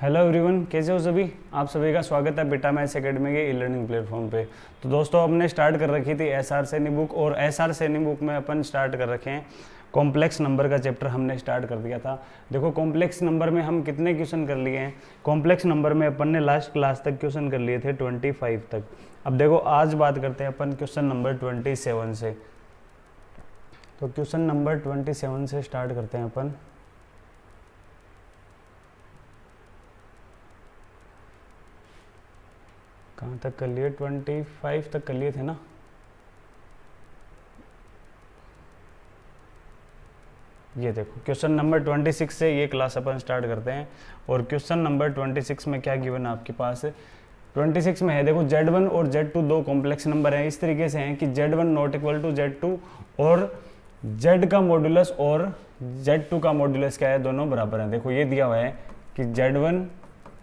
Hello everyone, कैसे हो सभी। आप सभी का स्वागत है बेटा मैथ्स एकेडमी के ई लर्निंग प्लेटफॉर्म पे। तो दोस्तों, हमने स्टार्ट कर रखी थी एसआर सैनी बुक, और एसआर सैनी बुक में अपन स्टार्ट कर रखे हैं कॉम्प्लेक्स नंबर का चैप्टर हमने स्टार्ट कर दिया था। देखो, कॉम्प्लेक्स नंबर में हम कितने क्वेश्चन कर लिए हैं। कॉम्प्लेक्स नंबर में अपन ने लास्ट क्लास तक क्वेश्चन कर लिए थे 25 तक। अब देखो, आज बात करते हैं अपन क्वेश्चन नंबर 27 से। तो क्वेश्चन नंबर 27 से स्टार्ट करते हैं अपन। कहाँ तक कर लिए? 25 तक कर लिए थे ना। ये देखो, क्वेश्चन नंबर 26 से ये क्लास अपन स्टार्ट करते हैं। और क्वेश्चन नंबर 26 में क्या गिवन है आपके पास? 26 में है, देखो Z1 और Z2 दो कॉम्प्लेक्स नंबर हैं। इस तरीके से हैं कि Z1 not equal to Z2 और Z का मॉड्यूलस और Z2 का मॉड्यूलस क्या है, दोनों बराबर हैं। देखो, ये दिया हुआ है कि Z1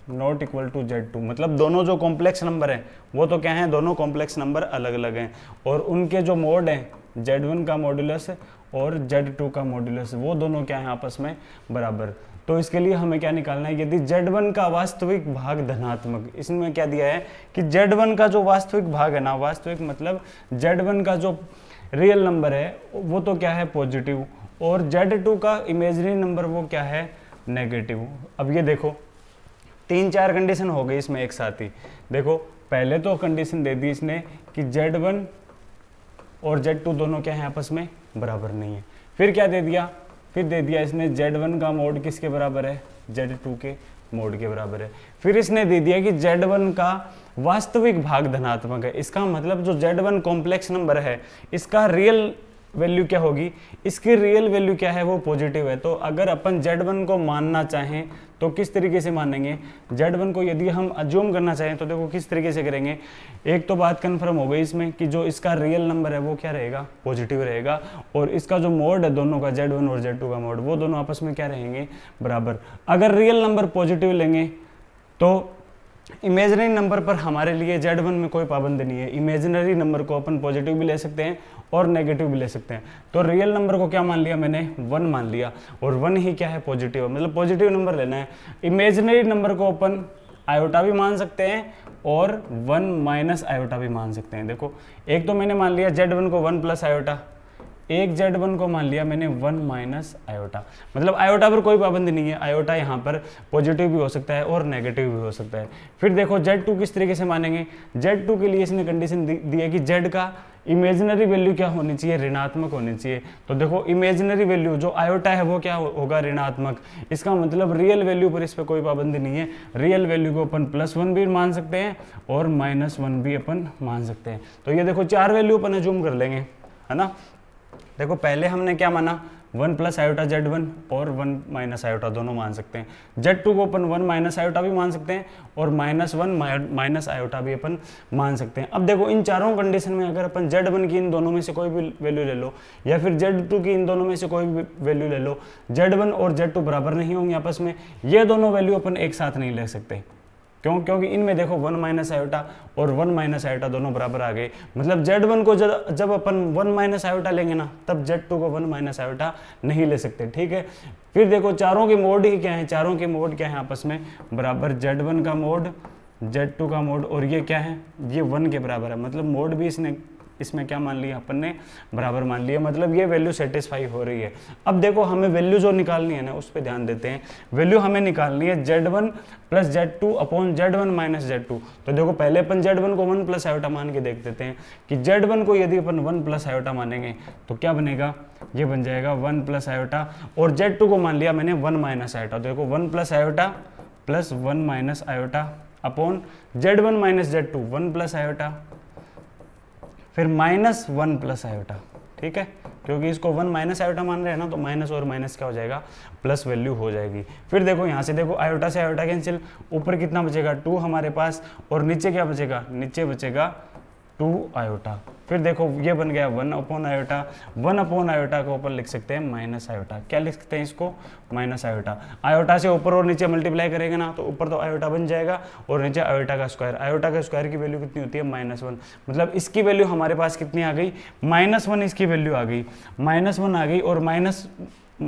not equal to Z2, मतलब दोनों जो कॉम्प्लेक्स नंबर हैं वो तो क्या हैं, दोनों कॉम्प्लेक्स नंबर अलग अलग हैं। और उनके जो मोड हैं, Z1 का मॉड्यूलस और Z2 का मॉड्यूलस, वो दोनों क्या हैं, आपस में बराबर। तो इसके लिए हमें क्या निकालना है, यदि Z1 का वास्तविक भाग धनात्मक, इसमें क्या दिया है कि Z1 का जो वास्तविक भाग है ना, वास्तविक मतलब Z1 का जो रियल नंबर है वो तो क्या है, पॉजिटिव, और Z2 का इमेजिनरी नंबर वो क्या है, नेगेटिव। अब ये देखो, 3-4 कंडीशन हो गई इसमें एक साथ ही। देखो, पहले तो कंडीशन दे दी इसने कि Z1 और Z2 दोनों क्या हैं, आपस में बराबर नहीं है। फिर क्या दे दिया? फिर दे दिया इसने Z1 का मोड किसके बराबर है, Z2 के मोड के बराबर है। फिर इसने दे दिया कि Z1 का वास्तविक भाग धनात्मक है। इसका मतलब जो Z1 कॉम्प्लेक्स नंबर है, इसका रियल वैल्यू क्या होगी, इसकी रियल वैल्यू क्या है, वो पॉजिटिव है। तो अगर अपन Z1 को मानना चाहें तो किस तरीके से मानेंगे? Z1 को यदि हम अज्यूम करना चाहें तो देखो किस तरीके से करेंगे। एक तो बात कंफर्म हो गई इसमें कि जो इसका रियल नंबर है वो क्या रहेगा, पॉजिटिव रहेगा, और इसका जो मोड है दोनों का, Z1 और Z2 का मोड, वो दोनों आपस में क्या रहेंगे, बराबर। अगर रियल नंबर पॉजिटिव लेंगे तो इमेजिनरी नंबर पर हमारे लिए Z1 में कोई पाबंदी नहीं है। इमेजिनरी नंबर को अपन पॉजिटिव भी ले सकते हैं और नेगेटिव भी ले सकते हैं। तो रियल नंबर को क्या मान लिया मैंने, 1 मान लिया, और 1 ही क्या है, पॉजिटिव है, मतलब पॉजिटिव नंबर लेना है। इमेजिनरी नंबर को अपन आयोटा भी मान सकते हैं और 1 माइनस आयोटा भी मान सकते हैं। देखो, एक तो मैंने मान लिया Z1 को 1 प्लस आयोटा, एक Z1 को मान लिया मैंने 1 माइनस आयोटा, मतलब आयोटा पर कोई पाबंदी नहीं है। आयोटा यहाँ पर पॉजिटिव भी हो सकता है और नेगेटिव भी हो सकता है। फिर देखो, Z2 किस तरीके से मानेंगे। Z2 के लिए इसने कंडीशन दी है कि Z का इमेजिनरी वैल्यू क्या होनी चाहिए, ऋणात्मक होनी चाहिए। तो देखो, इमेजिनरी वैल्यू जो आयोटा है वो क्या होगा, ऋणात्मक। इसका मतलब रियल वैल्यू पर इस पर कोई पाबंदी नहीं है। रियल वैल्यू को अपन +1 भी मान सकते हैं और -1 भी अपन मान सकते हैं। तो ये देखो, 4 वैल्यू अपन अज्यूम कर लेंगे, है ना। देखो, पहले हमने क्या माना, 1 प्लस आयोटा Z1 और 1 माइनस आयोटा दोनों मान सकते हैं। Z2 को अपन 1 माइनस आयोटा भी मान सकते हैं और -1 माइनस आयोटा भी अपन मान सकते हैं। अब देखो, इन चारों कंडीशन में अगर अपन Z1 की इन दोनों में से कोई भी वैल्यू ले लो, या फिर Z2 की इन दोनों में से कोई भी वैल्यू ले लो, Z1 और Z2 बराबर नहीं होंगे आपस में। ये दोनों वैल्यू अपन एक साथ नहीं ले सकते। क्यों? क्योंकि इनमें देखो 1 माइनस आयोटा और 1 माइनस आयोटा दोनों बराबर आ गए। मतलब Z1 को जब अपन 1 माइनस आयोटा लेंगे ना, तब Z2 को 1 माइनस आयोटा नहीं ले सकते, ठीक है। फिर देखो, चारों के मोड ही क्या है, चारों के मोड क्या है, आपस में बराबर। Z1 का मोड, Z2 का मोड, और ये क्या है, ये 1 के बराबर है। मतलब मोड भी इसमें क्या मान लिया अपन ने, बराबर मान लिया। मतलब ये वैल्यू सेटिस्फाई हो रही है। अब देखो, हमें वैल्यू जो निकालनी है ना, उस पर ध्यान देते हैं। वैल्यू हमें निकालनी है Z1 plus Z2 upon Z1 minus Z2। तो देखो, पहले अपन Z1 को 1 प्लस आयोटा मान के देख देते हैं कि Z1 को यदि अपन 1 प्लस आयोटा मानेंगे तो क्या बनेगा, ये बन जाएगा 1 प्लस आयोटा, और Z2 को मान लिया मैंने 1 माइनस आयोटा। देखो, 1 plus iota plus 1 minus iota upon Z1 minus Z2, 1 plus iota फिर -1 प्लस आयोटा, ठीक है। क्योंकि इसको 1 माइनस आयोटा मान रहे हैं ना, तो माइनस और माइनस क्या हो जाएगा, प्लस वैल्यू हो जाएगी। फिर देखो, यहाँ से देखो, आयोटा से आयोटा कैंसिल, ऊपर कितना बचेगा, 2 हमारे पास, और नीचे क्या बचेगा, नीचे बचेगा 2 आयोटा। फिर देखो, ये बन गया 1 अपॉन आयोटा। 1 अपॉन आयोटा को ऊपर लिख सकते हैं माइनस आयोटा। क्या लिख सकते हैं इसको, माइनस आयोटा। आयोटा से ऊपर और नीचे मल्टीप्लाई करेंगे ना, तो ऊपर तो आयोटा बन जाएगा और नीचे आयोटा का स्क्वायर। आयोटा का स्क्वायर की वैल्यू कितनी होती है, -1। मतलब इसकी वैल्यू हमारे पास कितनी आ गई, -1 इसकी वैल्यू आ गई, -1 आ गई, और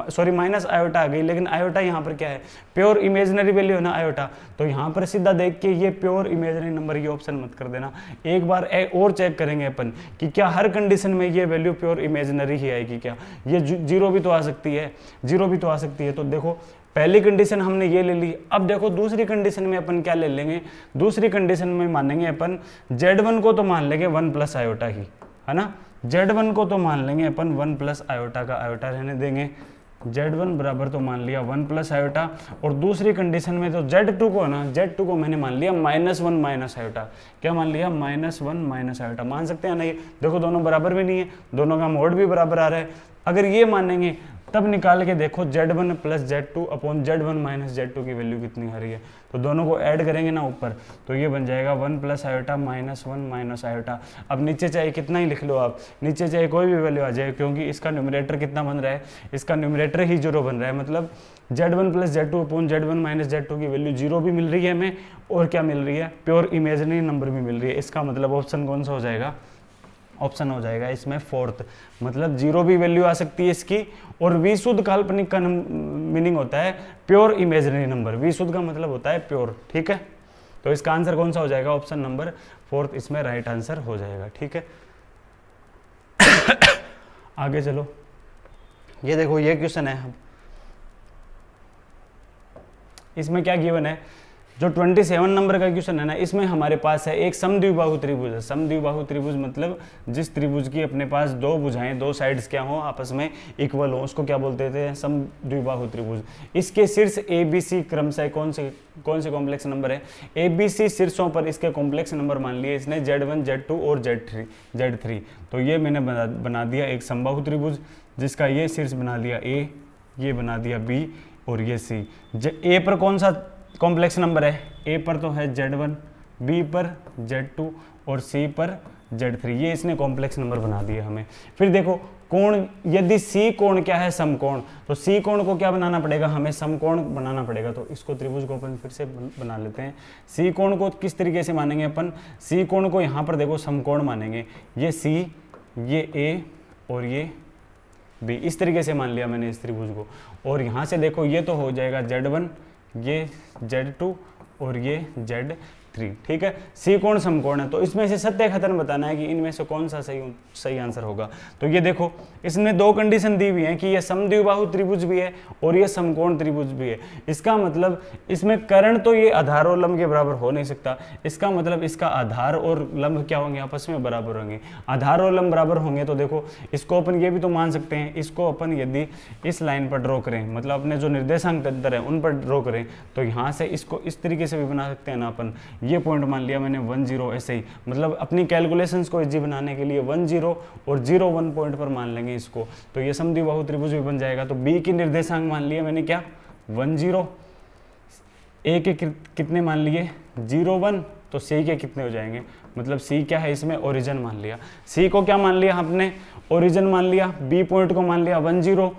सॉरी माइनस आयोटा आ गई, लेकिन आयोटा यहाँ पर क्या है, प्योर इमेजिनरी वैल्यू है ना आयोटा, तो यहाँ पर सीधा देख के ये प्योर इमेजिनरी नंबर ये ऑप्शन मत कर देना। एक बार और चेक करेंगे अपन कि क्या हर कंडीशन में ये वैल्यू प्योर इमेजिनरी ही आएगी क्या, ये जीरो भी तो आ सकती है, जीरो भी तो आ सकती है। तो देखो पहली कंडीशन हमने ये ले ली, अब देखो दूसरी कंडीशन में अपन क्या ले लेंगे, दूसरी कंडीशन में मानेंगे अपन Z1 को तो मान लेंगे 1 प्लस आयोटा ही, है ना, Z1 को तो मान लेंगे अपन 1 प्लस आयोटा का आयोटा रहने देंगे, Z1 बराबर तो मान लिया 1 प्लस आयोटा, और दूसरी कंडीशन में तो Z2 को ना, Z2 को मैंने मान लिया -1 माइनस आयोटा, क्या मान लिया -1 माइनस आयोटा, मान सकते हैं नहीं, देखो दोनों बराबर भी नहीं है, दोनों का मोड भी बराबर आ रहा है, अगर ये मानेंगे तब निकाल के देखो Z1 plus Z2 upon Z1 minus Z2 की वैल्यू कितनी आ रही है, तो दोनों को ऐड करेंगे ना ऊपर, तो ये बन जाएगा 1 प्लस आयोटा -1 माइनस आयोटा। अब नीचे चाहे कितना ही लिख लो आप, नीचे चाहे कोई भी वैल्यू आ जाए, क्योंकि इसका न्यूमरेटर कितना बन रहा है, इसका न्यूमरेटर ही 0 बन रहा है, मतलब Z1 plus Z2 upon Z1 minus Z2 की वैल्यू 0 भी मिल रही है हमें, और क्या मिल रही है, प्योर इमेजिनरी नंबर भी मिल रही है। इसका मतलब ऑप्शन कौन सा हो जाएगा, ऑप्शन हो जाएगा इसमें फोर्थ, मतलब 0 भी वैल्यू आ सकती है इसकी, और विशुद्ध काल्पनिक का मीनिंग होता है प्योर इमेजिनरी नंबर, विशुद्ध का मतलब होता है प्योर, ठीक है। तो इसका आंसर कौन सा हो जाएगा, ऑप्शन नंबर फोर्थ इसमें राइट आंसर हो जाएगा, ठीक है। आगे चलो, ये देखो ये क्वेश्चन है, इसमें क्या गिवन है, जो 27 नंबर का क्वेश्चन है ना, इसमें हमारे पास है एक समद्विबाहु त्रिभुज है। समद्विबाहु त्रिभुज मतलब जिस त्रिभुज की अपने पास दो भुजाएं, दो साइड्स क्या हो आपस में इक्वल हो, उसको क्या बोलते थे, समद्विबाहु त्रिभुज। इसके शीर्ष ए बी सी क्रमशः कौन से कॉम्प्लेक्स नंबर है, ए बी सी शीर्षों पर इसके कॉम्प्लेक्स नंबर मान लिए इसने Z1 Z2 और Z3। तो ये मैंने बना दिया एक समबाहु त्रिभुज, जिसका ये शीर्ष बना दिया A, ये बना दिया B और ये C। ए पर कौन सा कॉम्प्लेक्स नंबर है, ए पर तो है Z1, बी पर Z2 और सी पर Z3, ये इसने कॉम्प्लेक्स नंबर बना दिया हमें। फिर देखो कोण, यदि सी कोण क्या है, समकोण, तो सी कोण को क्या बनाना पड़ेगा, हमें समकोण बनाना पड़ेगा। तो इसको त्रिभुज को अपन फिर से बना लेते हैं। सी कोण को किस तरीके से मानेंगे अपन, सी कोण को यहाँ पर देखो समकोण मानेंगे, ये सी, ये ए और ये बी, इस तरीके से मान लिया मैंने इस त्रिभुज को। और यहाँ से देखो ये तो हो जाएगा Z1, ये Z2 और ये Z3, ठीक है। सी कोण समकोण है, तो इसमें से सत्य कथन बताना है कि इनमें से कौन सा सही आंसर होगा। तो ये देखो इसने दो कंडीशन दी हुई है कि ये समद्विबाहु त्रिभुज भी है और ये समकोण त्रिभुज भी है। इसका मतलब इसमें कर्ण तो ये आधार और लंब के बराबर हो नहीं सकता, इसका मतलब इसका आधार और लंब क्या होंगे, आपस में बराबर होंगे। आधार और लंब बराबर होंगे तो देखो इसको अपन ये भी तो मान सकते हैं, इसको अपन यदि इस लाइन पर ड्रॉ करें, मतलब अपने जो निर्देशांक तंत्र है उन पर ड्रॉ करें, तो यहाँ से इसको इस तरीके से भी बना सकते हैं ना अपन। ये पॉइंट मान लिया मैंने 1 0, ऐसे ही मतलब अपनी कैलकुलेशंस को इजी बनाने के लिए 1 0 और 0 1 पॉइंट पर मान लेंगे इसको, तो ये समद्विबाहु त्रिभुज भी बन जाएगा। तो बी की निर्देशांक मान लिए मैंने क्या 1 0, ए के कितने मान लिए 0 1, तो सी के कितने हो जाएंगे, मतलब सी क्या है इसमें ओरिजिन मान लिया। सी को क्या मान लिया हमने, ओरिजिन मान लिया। बी पॉइंट को मान लिया 1 0,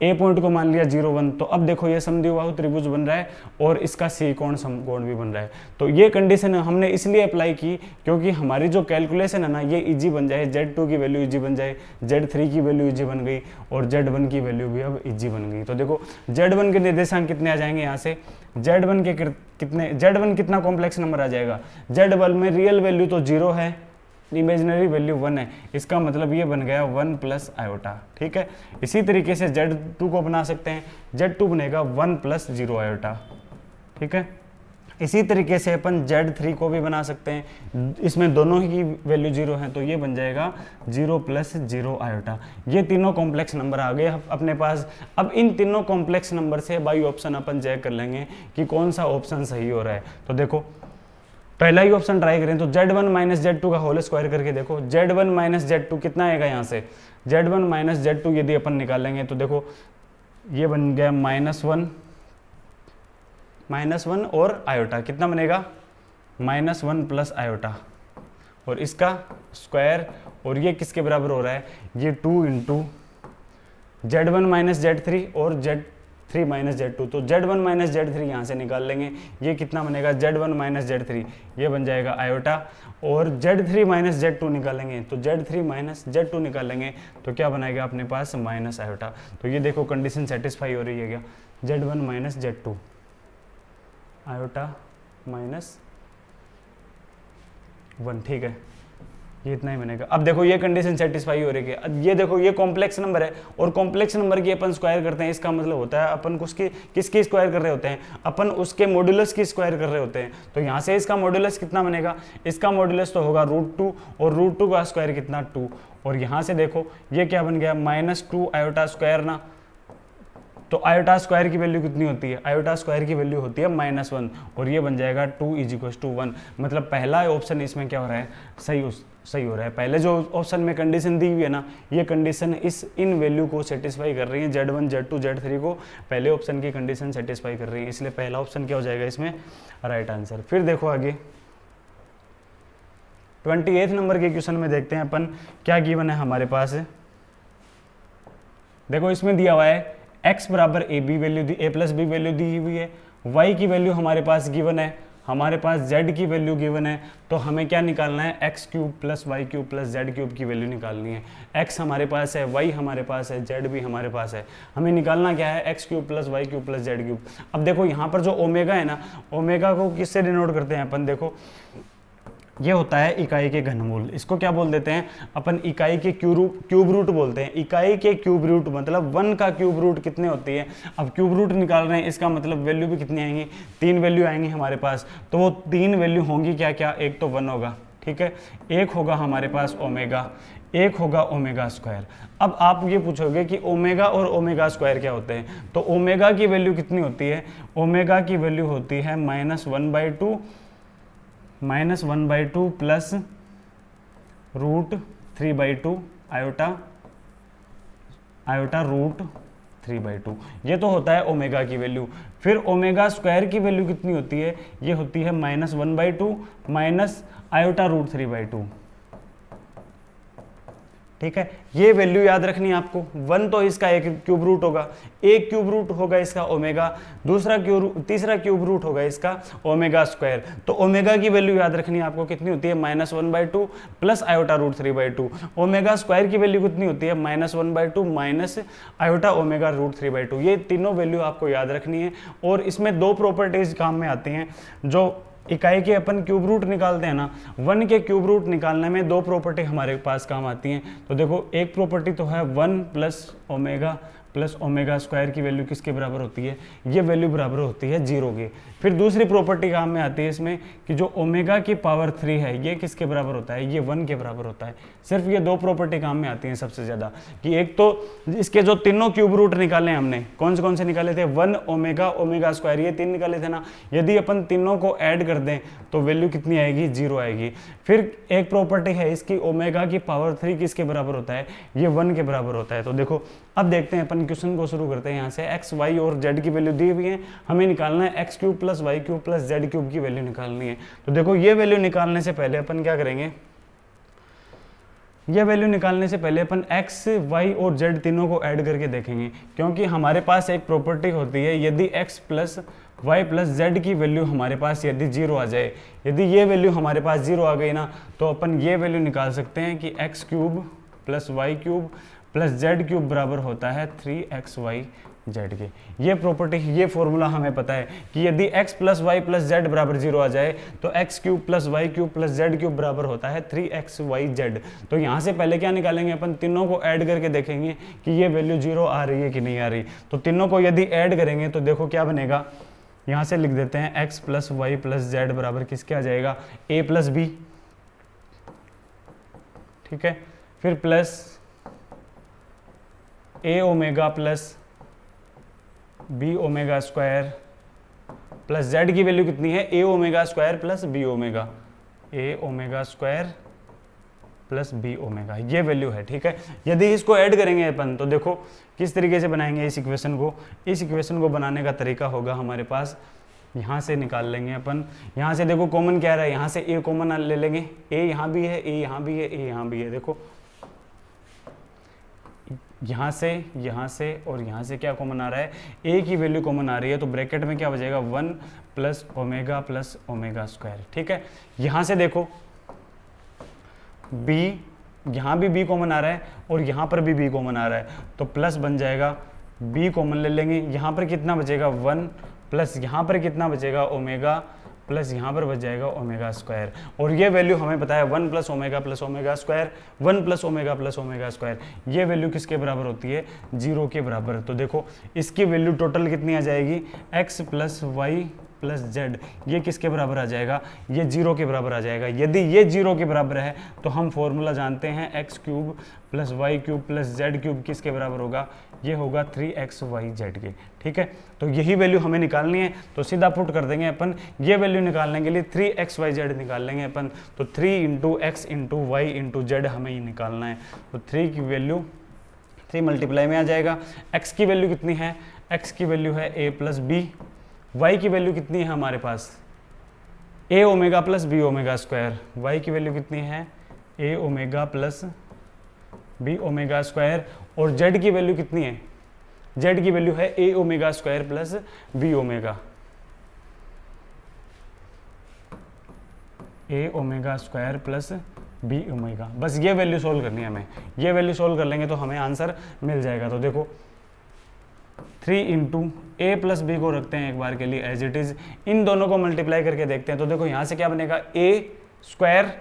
ए पॉइंट को मान लिया 0 1। तो अब देखो ये समद्विबाहु त्रिभुज बन रहा है और इसका सी कोण समकोण भी बन रहा है। तो ये कंडीशन हमने इसलिए अप्लाई की क्योंकि हमारी जो कैलकुलेशन है ना ये इजी बन जाए, Z2 की वैल्यू इजी बन जाए, Z3 की वैल्यू इजी बन गई और Z1 की वैल्यू भी अब इजी बन गई। तो देखो Z1 के निर्देशांक कितने आ जाएंगे यहाँ से, Z1 के कितने, Z1 कितना कॉम्प्लेक्स नंबर आ जाएगा, Z1 में रियल वैल्यू तो 0 है, इमेजिनरी वैल्यू 1 है, इसका मतलब ये बन गया 1 प्लस आयोटा, ठीक है। इसी तरीके से Z2 को बना सकते हैं, Z2 बनेगा 1 प्लस 0 आयोटा, ठीक है। इसी तरीके से अपन Z3 को भी बना सकते हैं, इसमें दोनों ही वैल्यू 0 है, तो ये बन जाएगा 0 प्लस 0 आयोटा। ये तीनों कॉम्प्लेक्स नंबर आ गए अपने पास। अब इन तीनों कॉम्प्लेक्स नंबर से बाई ऑप्शन अपन चेक कर लेंगे कि कौन सा ऑप्शन सही हो रहा है। तो देखो पहला ही ऑप्शन ट्राई करें, तो Z1 माइनस Z2 का होल स्क्वायर करके देखो, Z1 माइनस Z2 कितना आएगा यहाँ से, Z1 माइनस Z2 यदि अपन निकालेंगे तो देखो ये बन गया -1 और आयोटा, कितना बनेगा -1 प्लस आयोटा, और इसका स्क्वायर, और ये किसके बराबर हो रहा है, ये 2 इंटू Z1 माइनस Z3 और 3 माइनस Z2, तो Z1 माइनस Z3 यहाँ से निकाल लेंगे, ये कितना बनेगा Z1 माइनस Z3, ये बन जाएगा आयोटा, और Z3 माइनस Z2 निकालेंगे तो Z3 माइनस Z2 निकालेंगे तो क्या बनाएगा अपने पास माइनस आयोटा। तो ये देखो कंडीशन सेटिस्फाई हो रही है क्या, Z1 minus Z2 iota minus 1, ठीक है, ये इतना ही बनेगा। अब देखो ये कंडीशन सेटिस्फाई हो रही है। अब ये देखो ये कॉम्प्लेक्स नंबर है और कॉम्प्लेक्स नंबर की अपन स्क्वायर करते हैं, इसका मतलब होता है अपन उसकी किसकी स्क्वायर कर रहे होते हैं, अपन उसके मॉड्यूलस की स्क्वायर कर रहे होते हैं। तो यहाँ से इसका मॉड्यूलस कितना बनेगा, इसका मॉड्यूलस तो होगा √2 और √2 का स्क्वायर कितना 2, और यहाँ से देखो ये क्या बन गया -2 आयोटा स्क्वायर ना, तो आयोटा स्क्वायर की वैल्यू कितनी होती है, आयोटा स्क्वायर की वैल्यू होती है -1 और ये बन जाएगा 2 = 1। मतलब पहला ऑप्शन इसमें क्या हो रहा है, सही हो रहा है। पहले जो ऑप्शन में कंडीशन दी हुई है ना, ये कंडीशन इन वैल्यू को सेटिस्फाई कर रही है, Z1 Z2 Z3 को पहले ऑप्शन की कंडीशन सेटिस्फाई कर रही है, इसलिए पहला ऑप्शन क्या हो जाएगा इसमें राइट आंसर। फिर देखो आगे 28 नंबर के क्वेश्चन में देखते हैं अपन क्या गिवन है हमारे पास। देखो इसमें दिया हुआ है x बराबर a वैल्यू दी, a+b वैल्यू दी हुई है, y की वैल्यू हमारे पास गिवन है, हमारे पास z की वैल्यू गिवन है, तो हमें क्या निकालना है x³ + y³ + z³ की वैल्यू निकालनी है। x हमारे पास है, y हमारे पास है, z भी हमारे पास है, हमें निकालना क्या है x³ + y³ + z³। अब देखो यहाँ पर जो ओमेगा है ना, ओमेगा को किससे डिनोट करते हैं अपन, देखो ये होता है इकाई के घनमूल, इसको क्या बोल देते हैं अपन, इकाई के क्यूब रूट बोलते हैं। इकाई के क्यूब रूट मतलब 1 का क्यूब रूट कितने होती है। अब क्यूब रूट निकाल रहे हैं, इसका मतलब वैल्यू भी कितनी आएंगी, 3 वैल्यू आएंगी हमारे पास। तो वो 3 वैल्यू होंगी क्या क्या, एक तो 1 होगा, ठीक है, एक होगा हमारे पास ओमेगा, एक होगा ओमेगा स्क्वायर। अब आप ये पूछोगे कि ओमेगा और ओमेगा स्क्वायर क्या होते हैं, तो ओमेगा की वैल्यू कितनी होती है, ओमेगा की वैल्यू होती है -1/2 प्लस √3/2 आयोटा √3/2, ये तो होता है ओमेगा की वैल्यू। फिर ओमेगा स्क्वायर की वैल्यू कितनी होती है, ये होती है -1/2 माइनस आयोटा √3/2, ठीक है। ये वैल्यू याद रखनी है आपको। 1 तो इसका एक क्यूब रूट होगा, एक क्यूब रूट होगा इसका ओमेगा, तीसरा क्यूब रूट होगा इसका ओमेगा स्क्वायर। तो ओमेगा की वैल्यू याद रखनी है आपको, कितनी होती है -1/2 प्लस आयोटा √3/2। ओमेगा स्क्वायर की वैल्यू कितनी होती है -1/2 माइनस आयोटा ओमेगा √3/2। ये तीनों वैल्यू आपको याद रखनी है। और इसमें 2 प्रॉपर्टीज काम में आती हैं, जो इकाई के अपन क्यूब रूट निकालते हैं ना, 1 के क्यूब रूट निकालने में 2 प्रॉपर्टी हमारे पास काम आती हैं। तो देखो एक प्रॉपर्टी तो है 1 प्लस ओमेगा स्क्वायर की वैल्यू किसके बराबर होती है, ये वैल्यू बराबर होती है 0 के। फिर दूसरी प्रॉपर्टी काम में आती है इसमें कि जो ओमेगा की पावर 3 है ये किसके बराबर होता है, ये 1 के बराबर होता है। सिर्फ ये 2 प्रॉपर्टी काम में आती हैं सबसे ज़्यादा, कि एक तो इसके जो तीनों क्यूब रूट निकाले हमने, कौन से निकाले थे, 1 ओमेगा स्क्वायर, ये 3 निकाले थे ना। यदि अपन तीनों को ऐड कर दें तो वैल्यू कितनी आएगी, 0 आएगी। फिर एक प्रॉपर्टी है इसकी, ओमेगा की पावर 3 किसके बराबर होता है, ये 1 के बराबर होता है। तो देखो अब देखते हैं अपन क्वेश्चन को शुरू करते हैं। यहाँ से x, y और z की वैल्यू दी हुई है, हमें निकालना है x³ + y³ + z³ की वैल्यू निकालनी है। तो देखो ये वैल्यू निकालने से पहले अपन क्या करेंगे, ये वैल्यू निकालने से पहले अपन x, y और z तीनों को ऐड करके देखेंगे, क्योंकि हमारे पास एक प्रॉपर्टी होती है, यदि x + y + z की वैल्यू हमारे पास यदि 0 आ जाए, यदि ये वैल्यू हमारे पास 0 आ गई ना, तो अपन ये वैल्यू निकाल सकते हैं कि x³ + y³ + z³ बराबर होता है 3xy/z के। ये प्रॉपर्टी, ये फॉर्मूला हमें पता है कि यदि x + y + z बराबर 0 आ जाए तो x³ + y³ + z³ बराबर होता है 3xyz। तो यहाँ से पहले क्या निकालेंगे अपन, तीनों को ऐड करके देखेंगे कि ये वैल्यू 0 आ रही है कि नहीं आ रही। तो तीनों को यदि ऐड करेंगे तो देखो क्या बनेगा, यहाँ से लिख देते हैं x + y + z बराबर किसके आ जाएगा, a + b, ठीक है। फिर plus a omega plus b omega square plus z की वैल्यू कितनी है, a omega square plus b omega, a omega square plus b omega, ये वैल्यू है, ठीक है। यदि इसको ऐड करेंगे अपन तो देखो किस तरीके से बनाएंगे इस इक्वेशन को। इस इक्वेशन को बनाने का तरीका होगा हमारे पास, यहाँ से निकाल लेंगे अपन। यहाँ से देखो कॉमन क्या रहा है, यहाँ से a कॉमन ले लेंगे, a यहाँ भी है, a यहाँ भी है, a यहाँ भी है। देखो यहाँ से और यहाँ से क्या कॉमन आ रहा है, ए की वैल्यू कॉमन आ रही है, तो ब्रैकेट में क्या बचेगा 1 प्लस ओमेगा स्क्वायर। ठीक है, यहाँ से देखो बी, यहाँ भी बी कॉमन आ रहा है और यहाँ पर भी बी कॉमन आ रहा है, तो प्लस बन जाएगा, बी कॉमन ले लेंगे, यहाँ पर कितना बचेगा 1 प्लस यहाँ पर कितना बचेगा ओमेगा प्लस यहाँ पर बच जाएगा ओमेगा स्क्वायर। और ये वैल्यू हमें पता है 1 plus omega square, 1 plus omega square, ये वैल्यू किसके बराबर होती है, 0 के बराबर। तो देखो इसकी वैल्यू टोटल कितनी आ जाएगी, x plus Y plus Z, ये किसके बराबर आ जाएगा, ये 0 के बराबर आ जाएगा। यदि ये 0 के बराबर है तो हम फॉर्मूला जानते हैं X cube plus Y cube plus Z cube किसके बराबर होगा, ये होगा 3xyz के। ठीक है, तो यही वैल्यू हमें निकालनी है, तो सीधा पुट कर देंगे अपन, ये वैल्यू निकालने के लिए 3xyz निकाल लेंगे अपन, तो 3 into X into Y into Z हमें ये निकालना है। तो 3 की वैल्यू 3 मल्टीप्लाई में आ जाएगा, x की वैल्यू कितनी है, x की वैल्यू है a प्लस बी, y की वैल्यू कितनी है हमारे पास a omega plus B omega square, y की वैल्यू कितनी है a omega plus B omega square, और z की वैल्यू कितनी है, z की वैल्यू है a omega square plus B omega, a omega square plus B omega. बस ये वैल्यू सोल्व करनी है हमें, ये वैल्यू सोल्व कर लेंगे तो हमें आंसर मिल जाएगा। तो देखो 3 इंटू ए प्लस बी को रखते हैं एक बार के लिए एज इट इज, इन दोनों को मल्टीप्लाई करके देखते हैं। तो देखो यहाँ से क्या बनेगा, ए स्क्वायर,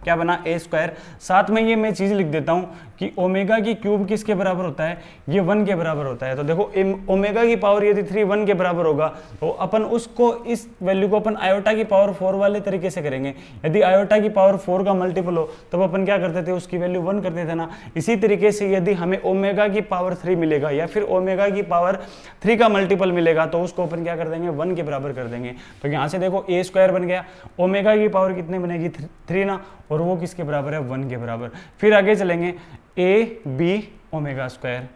क्या बना ए स्क्वायर, साथ में ये मैं चीज़ लिख देता हूँ कि ओमेगा की क्यूब किसके बराबर होता है, ये 1 के बराबर होता है। तो देखो ओमेगा की पावर यदि 3 1 के बराबर होगा तो अपन उसको, इस वैल्यू को अपन आयोटा की पावर 4 वाले तरीके से करेंगे। यदि आयोटा की पावर 4 का मल्टीपल हो तब अपन क्या करते थे, उसकी वैल्यू 1 करते थे ना। इसी तरीके से यदि हमें ओमेगा की पावर 3 मिलेगा या फिर ओमेगा की पावर 3 का मल्टीपल मिलेगा तो उसको अपन क्या कर देंगे, 1 के बराबर कर देंगे। तो यहाँ से देखो ए स्क्वायर बन गया, ओमेगा की पावर कितने बनेगी 3 ना, और वो किसके बराबर है 1 के बराबर। फिर आगे चलेंगे, ए बी ओमेगा स्क्वायर,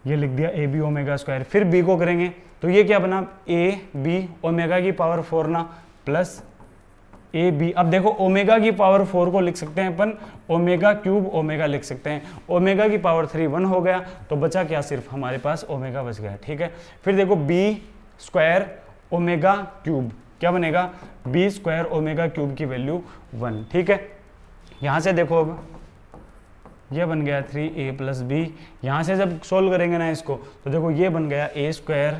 ये लिख दिया ए बी ओमेगा स्क्वायर। फिर बी को करेंगे तो ये क्या बना, ए बी ओमेगा की पावर 4 ना प्लस ए बी। अब देखो ओमेगा की पावर 4 को लिख सकते हैं अपन ओमेगा क्यूब ओमेगा लिख सकते हैं, ओमेगा की पावर 3 1 हो गया, तो बचा क्या, सिर्फ हमारे पास ओमेगा बच गया। ठीक है, फिर देखो बी स्क्वायर ओमेगा क्यूब, क्या बनेगा, बी स्क्वायर ओमेगा क्यूब की वैल्यू 1। ठीक है, यहाँ से देखो अब ये बन गया 3a प्लस बी, यहाँ से जब सोल्व करेंगे ना इसको तो देखो ये बन गया a square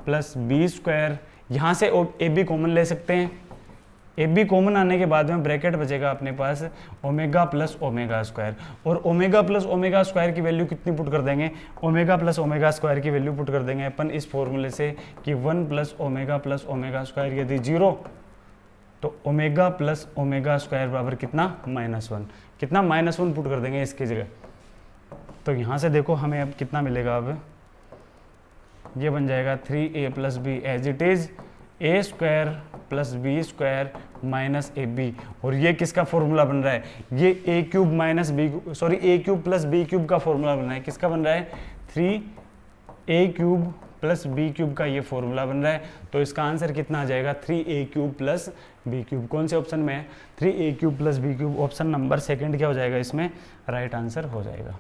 plus B square, यहाँ से ए बी कॉमन ले सकते हैं, ए बी कॉमन आने के बाद में ब्रैकेट बचेगा अपने पास ओमेगा प्लस ओमेगा स्क्वायर, और ओमेगा प्लस ओमेगा स्क्वायर की वैल्यू कितनी पुट कर देंगे, ओमेगा प्लस ओमेगा स्क्वायर की वैल्यू पुट कर देंगे अपन इस फॉर्मूले से कि 1 प्लस ओमेगा स्क्वायर यदि 0 तो ओमेगा प्लस ओमेगा स्क्वायर बराबर कितना, -1, कितना -1 पुट कर देंगे इसकी जगह। तो यहाँ से देखो हमें अब कितना मिलेगा, अब ये बन जाएगा 3a plus B as it is, A square plus B square minus A B, और ये किसका फॉर्मूला बन रहा है, ये A cube minus B, sorry A cube plus B cube का फॉर्मूला बन रहा है। किसका बन रहा है, 3a cube plus B cube का ये फॉर्मूला बन रहा है। तो इसका आंसर कितना आ जाएगा, 3a cube plus B cube. कौन से ऑप्शन में है, 3a cube plus B cube, option number second क्या हो जाएगा, इसमें राइट आंसर हो जाएगा।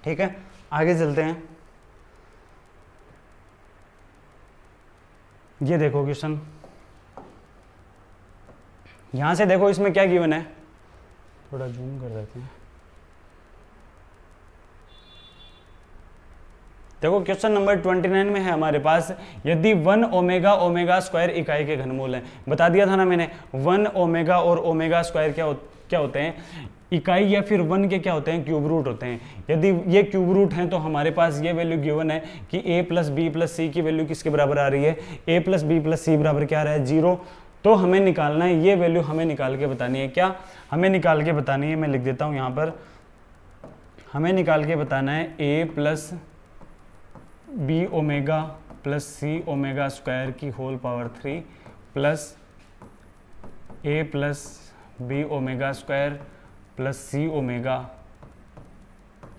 ठीक है, आगे चलते हैं। ये देखो क्वेश्चन, यहां से देखो इसमें क्या गिवन है, थोड़ा जूम कर देते हैं। देखो क्वेश्चन नंबर 29 में है हमारे पास, यदि 1 ओमेगा ओमेगा स्क्वायर इकाई के घनमूल हैं, बता दिया था ना मैंने, 1 ओमेगा और ओमेगा स्क्वायर क्या होते हैं, इकाई या फिर 1 के क्या होते हैं, क्यूब रूट होते हैं। यदि ये क्यूब रूट हैं तो हमारे पास ये वैल्यू गिवन है कि a प्लस बी प्लस सी की वैल्यू किसके बराबर आ रही है, a प्लस बी प्लस सी बराबर क्या आ रहा है, 0। तो हमें निकालना है, ये वैल्यू हमें निकाल के बतानी है, क्या हमें निकाल के बतानी है, मैं लिख देता हूँ यहाँ पर, हमें निकाल के बताना है a plus B omega plus C omega square की whole power 3 plus a plus B omega square plus C omega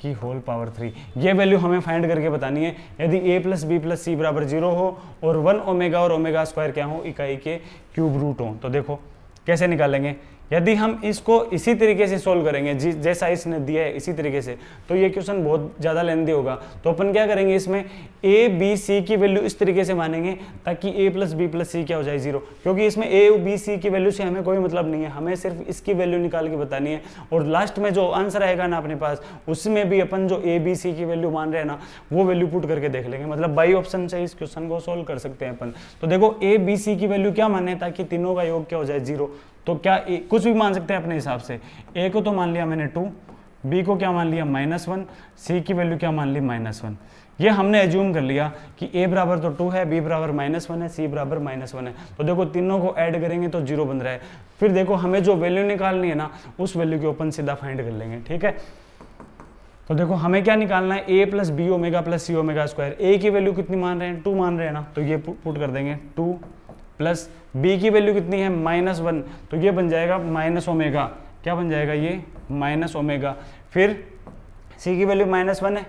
की होल पावर 3। ये वैल्यू हमें फाइंड करके बतानी है। यदि a प्लस बी प्लस सी बराबर 0 हो और 1 ओमेगा और ओमेगा स्क्वायर क्या हो, इकाई के क्यूब रूट हो। तो देखो कैसे निकालेंगे, यदि हम इसको इसी तरीके से सोल्व करेंगे जैसा इसने दिया है इसी तरीके से, तो ये क्वेश्चन बहुत ज़्यादा लेंथी होगा। तो अपन क्या करेंगे, इसमें ए बी सी की वैल्यू इस तरीके से मानेंगे ताकि ए प्लस बी प्लस सी क्या हो जाए 0, क्योंकि इसमें ए बी सी की वैल्यू से हमें कोई मतलब नहीं है, हमें सिर्फ इसकी वैल्यू निकाल के बतानी है। और लास्ट में जो आंसर आएगा ना अपने पास, उसमें भी अपन जो ए बी सी की वैल्यू मान रहे हैं ना, वो वैल्यू पुट करके देख लेंगे। मतलब बाई ऑप्शन से इस क्वेश्चन को सोल्व कर सकते हैं अपन। तो देखो ए बी सी की वैल्यू क्या माने ताकि तीनों का योग क्या हो जाए 0। तो क्या कुछ भी मान सकते हैं अपने हिसाब से। ए को तो मान लिया मैंने 2, बी को क्या मान लिया -1, सी की वैल्यू क्या मान ली -1। ये हमने एज्यूम कर लिया कि ए बराबर तो 2 है, बी बराबर -1 है, सी बराबर -1 है। तो देखो तीनों को ऐड करेंगे तो 0 बन रहा है। फिर देखो हमें जो वैल्यू निकालनी है ना, उस वैल्यू के ओपन सीधा फाइंड कर लेंगे, ठीक है। तो देखो हमें क्या निकालना है, ए plus B omega plus C omega square. ए की वैल्यू कितनी मान रहे हैं, 2 मान रहे हैं ना, तो ये पुट कर देंगे 2 प्लस बी की वैल्यू कितनी है -1, तो ये बन जाएगा माइनस ओमेगा। क्या बन जाएगा ये माइनस ओमेगा। फिर सी की वैल्यू -1 है,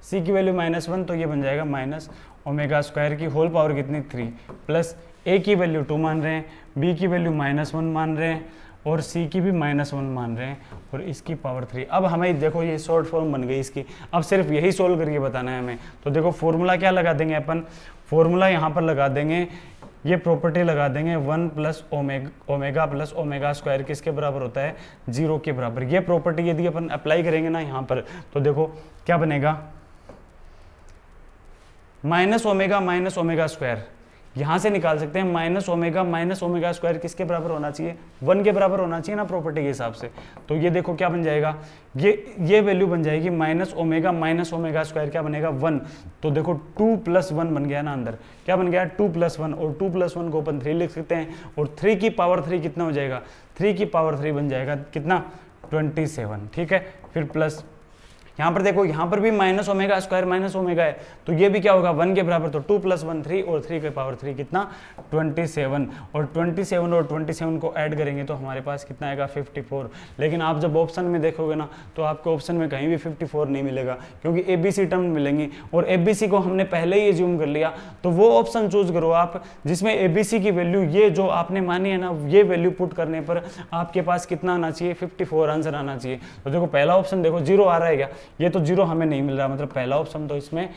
सी की वैल्यू -1, तो ये बन जाएगा माइनस ओमेगा स्क्वायर की होल पावर कितनी 3, प्लस ए की वैल्यू 2 मान रहे हैं, बी की वैल्यू -1 मान रहे हैं और सी की भी -1 मान रहे हैं और इसकी पावर 3। अब हमें देखो ये शॉर्ट फॉर्म बन गई इसकी, अब सिर्फ यही सोल्व करके बताना है हमें। तो देखो फॉर्मूला क्या लगा देंगे अपन, फॉर्मूला यहाँ पर लगा देंगे, ये प्रॉपर्टी लगा देंगे 1 plus omega plus omega square किसके बराबर होता है 0 के बराबर। ये प्रॉपर्टी यदि अपन अप्लाई करेंगे ना यहाँ पर, तो देखो क्या बनेगा, माइनस ओमेगा स्क्वायर यहाँ से निकाल सकते हैं, माइनस ओमेगा स्क्वायर किसके बराबर होना चाहिए 1 के बराबर होना चाहिए ना प्रॉपर्टी के हिसाब से। तो ये देखो क्या बन जाएगा, ये वैल्यू बन जाएगी माइनस ओमेगा स्क्वायर क्या बनेगा 1। तो देखो 2 + 1 बन गया ना, अंदर क्या बन गया 2 + 1, और 2 + 1 को अपन 3 लिख सकते हैं, और 3 की पावर 3 कितना हो जाएगा, 3 की पावर 3 बन जाएगा कितना 27, ठीक है। फिर प्लस यहाँ पर देखो, यहाँ पर भी minus omega square minus omega है, तो ये भी क्या होगा 1 के बराबर, तो 2 + 1 3, और 3 की पावर 3 कितना 27, और 27 और 27 को ऐड करेंगे तो हमारे पास कितना आएगा 54। लेकिन आप जब ऑप्शन में देखोगे ना, तो आपको ऑप्शन में कहीं भी 54 नहीं मिलेगा, क्योंकि ABC टर्म मिलेंगी, और ABC को हमने पहले ही एज्यूम कर लिया। तो वो ऑप्शन चूज करो आप जिसमें ABC की वैल्यू ये जो आपने मानी है ना, ये वैल्यू पुट करने पर आपके पास कितना आना चाहिए 54 आंसर आना चाहिए। तो देखो पहला ऑप्शन देखो 0 आ रहा है क्या, ये तो 0 हमें नहीं मिल रहा, मतलब पहला ऑप्शन तो इसमें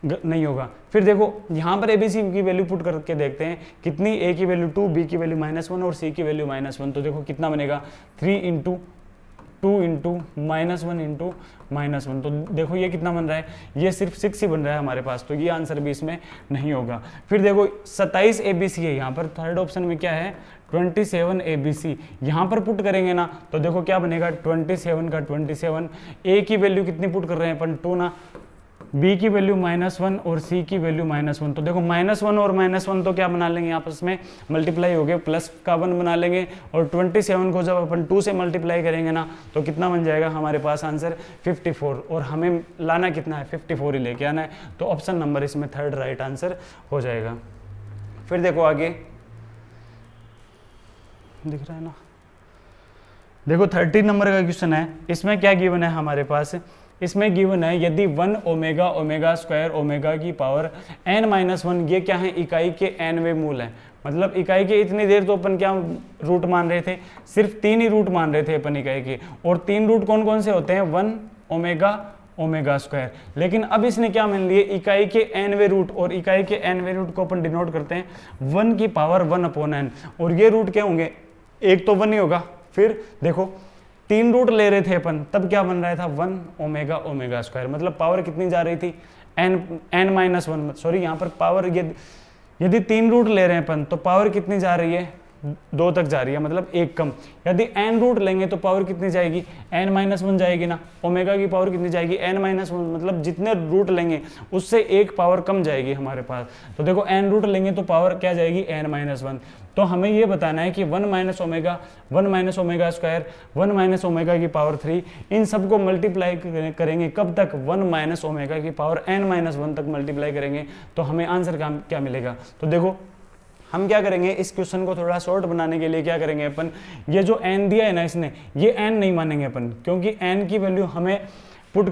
नहीं होगा। फिर देखो यहाँ पर ABC की वैल्यू पुट करके देखते हैं कितनी, A की वैल्यू 2, B की वैल्यू -1 और C की वैल्यू -1। तो देखो कितना बनेगा 3 × 2 × -1 तो देखो ये कितना बन रहा है, ये सिर्फ 6 ही बन रहा है हमारे पास, तो ये आंसर भी इसमें नहीं होगा। फिर देखो 27 ABC है, यहाँ पर थर्ड ऑप्शन में क्या है 27 ABC, यहाँ पर पुट करेंगे ना, तो देखो क्या बनेगा 27 का 27, A की वैल्यू कितनी पुट कर रहे हैं अपन 2 ना, B की वैल्यू -1 और C की वैल्यू -1। तो देखो -1 और -1 तो क्या बना लेंगे आपस में मल्टीप्लाई हो गए, प्लस का 1 बना लेंगे, और 27 को जब अपन 2 से मल्टीप्लाई करेंगे ना, तो कितना बन जाएगा हमारे पास आंसर 54, और हमें लाना कितना है 54 ही लेके आना है। तो ऑप्शन नंबर इसमें थर्ड राइट आंसर हो जाएगा। फिर देखो आगे दिख रहा है ना, देखो 30 नंबर का क्वेश्चन है। इसमें क्या गिवन है हमारे पास, इसमें गिवन है यदि 1 ओमेगा स्क्वायर ओमेगा की पावर n-1, ये क्या है इकाई के nवें मूल है। मतलब इकाई के इतनी देर तो अपन क्या रूट मान रहे थे, सिर्फ 3 ही रूट मान रहे थे अपन इकाई के, और 3 रूट कौन कौन से होते हैं 1 ओमेगा स्क्वायर। लेकिन अब इसने क्या मान लिए इकाई के nवें रूट, और इकाई के nवें रूट को अपन डिनोट करते हैं 1 की पावर 1/n, और ये रूट क्या होंगे, एक तो 1 ही होगा। फिर देखो 3 रूट ले रहे थे अपन, तब क्या बन रहा था 1 ओमेगा स्क्वायर, मतलब पावर कितनी जा रही थी n-1, सॉरी यहाँ पर पावर यदि 3 रूट ले रहे हैं अपन तो पावर कितनी जा रही है 2 तक जा रही है, मतलब 1 कम। यदि n रूट लेंगे तो पावर कितनी जाएगी n-1 जाएगी ना, ओमेगा की पावर कितनी जाएगी n-1, मतलब जितने रूट लेंगे उससे 1 पावर कम जाएगी हमारे पास। तो देखो n रूट लेंगे तो पावर क्या जाएगी n-1। तो हमें ये बताना है कि 1 ओमेगा स्क्वायर 1 ओमेगा की पावर 3, इन सबको मल्टीप्लाई करेंगे कब तक 1 ओमेगा की पावर n-1 तक मल्टीप्लाई करेंगे, तो हमें आंसर क्या मिलेगा। तो देखो हम क्या करेंगे, इस क्वेश्चन को थोड़ा शॉर्ट बनाने के लिए क्या करेंगे अपन, ये जो n दिया है ना इसने, ये n नहीं मानेंगे अपन, क्योंकि n की वैल्यू हमें पुट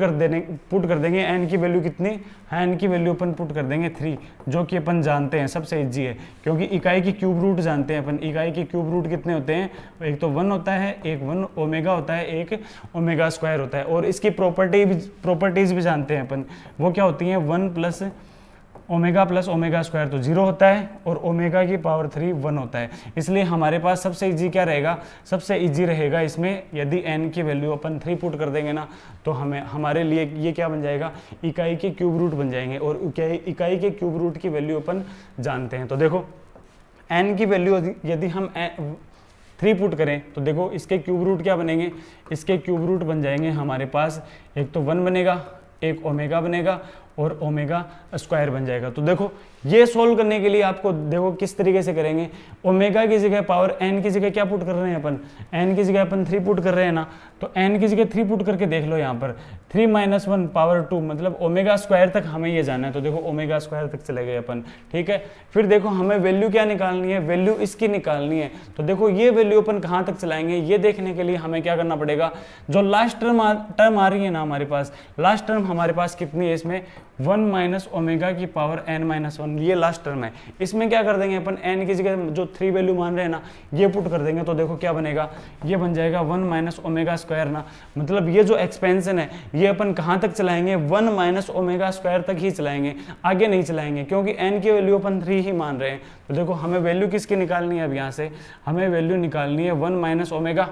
कर देंगे एन की वैल्यू कितनी, एन की वैल्यू अपन पुट कर देंगे 3, जो कि अपन जानते हैं सबसे इजी है, क्योंकि इकाई की क्यूब रूट जानते हैं अपन। इकाई के क्यूब रूट कितने होते हैं, एक तो 1 होता है, एक 1 ओमेगा होता है, एक ओमेगा स्क्वायर होता है। और इसकी प्रॉपर्टीज भी जानते हैं अपन, वो क्या होती हैं, 1 प्लस ओमेगा स्क्वायर तो 0 होता है, और ओमेगा की पावर 3 1 होता है। इसलिए हमारे पास सबसे इजी क्या रहेगा, सबसे इजी रहेगा इसमें यदि n की वैल्यू अपन 3 पुट कर देंगे ना, तो हमारे लिए ये क्या बन जाएगा, इकाई के क्यूब रूट बन जाएंगे। और इकाई के क्यूब रूट की वैल्यू अपन जानते हैं। तो देखो n की वैल्यू यदि हम 3 पुट करें तो देखो इसके क्यूब रूट क्या बनेंगे, इसके क्यूब रूट बन जाएंगे हमारे पास, एक तो 1 बनेगा, एक ओमेगा बनेगा, और ओमेगा स्क्वायर बन जाएगा। तो देखो ये सोल्व करने के लिए आपको देखो किस तरीके से करेंगे, ओमेगा की जगह पावर n की जगह क्या पुट कर रहे हैं अपन, n की जगह अपन 3 पुट कर रहे हैं ना, तो n की जगह 3 पुट करके देख लो यहाँ पर 3 - 1 पावर 2, मतलब ओमेगा स्क्वायर तक हमें ये जाना है। तो देखो ओमेगा स्क्वायर तक चले गए अपन, ठीक है। फिर देखो हमें वैल्यू क्या निकालनी है, वैल्यू इसकी निकालनी है। तो देखो ये वैल्यू अपन कहाँ तक चलाएंगे, ये देखने के लिए हमें क्या करना पड़ेगा, जो लास्ट टर्म आ रही है ना हमारे पास, लास्ट टर्म हमारे पास कितनी है इसमें, 1 - ओमेगा की पावर n - 1, ये लास्ट टर्म है। इसमें क्या कर देंगे अपन, n की जगह जो 3 वैल्यू मान रहे हैं ना, ये पुट कर देंगे। तो देखो क्या बनेगा, ये बन जाएगा 1 - ओमेगा स्क्वायर ना, मतलब ये जो एक्सपेंशन है ये अपन कहाँ तक चलाएंगे, 1 - ओमेगा स्क्वायर तक ही चलाएंगे, आगे नहीं चलाएंगे, क्योंकि n की वैल्यू अपन 3 ही मान रहे हैं। तो देखो हमें वैल्यू किसकी निकालनी है, अब यहाँ से हमें वैल्यू निकालनी है 1 - ओमेगा,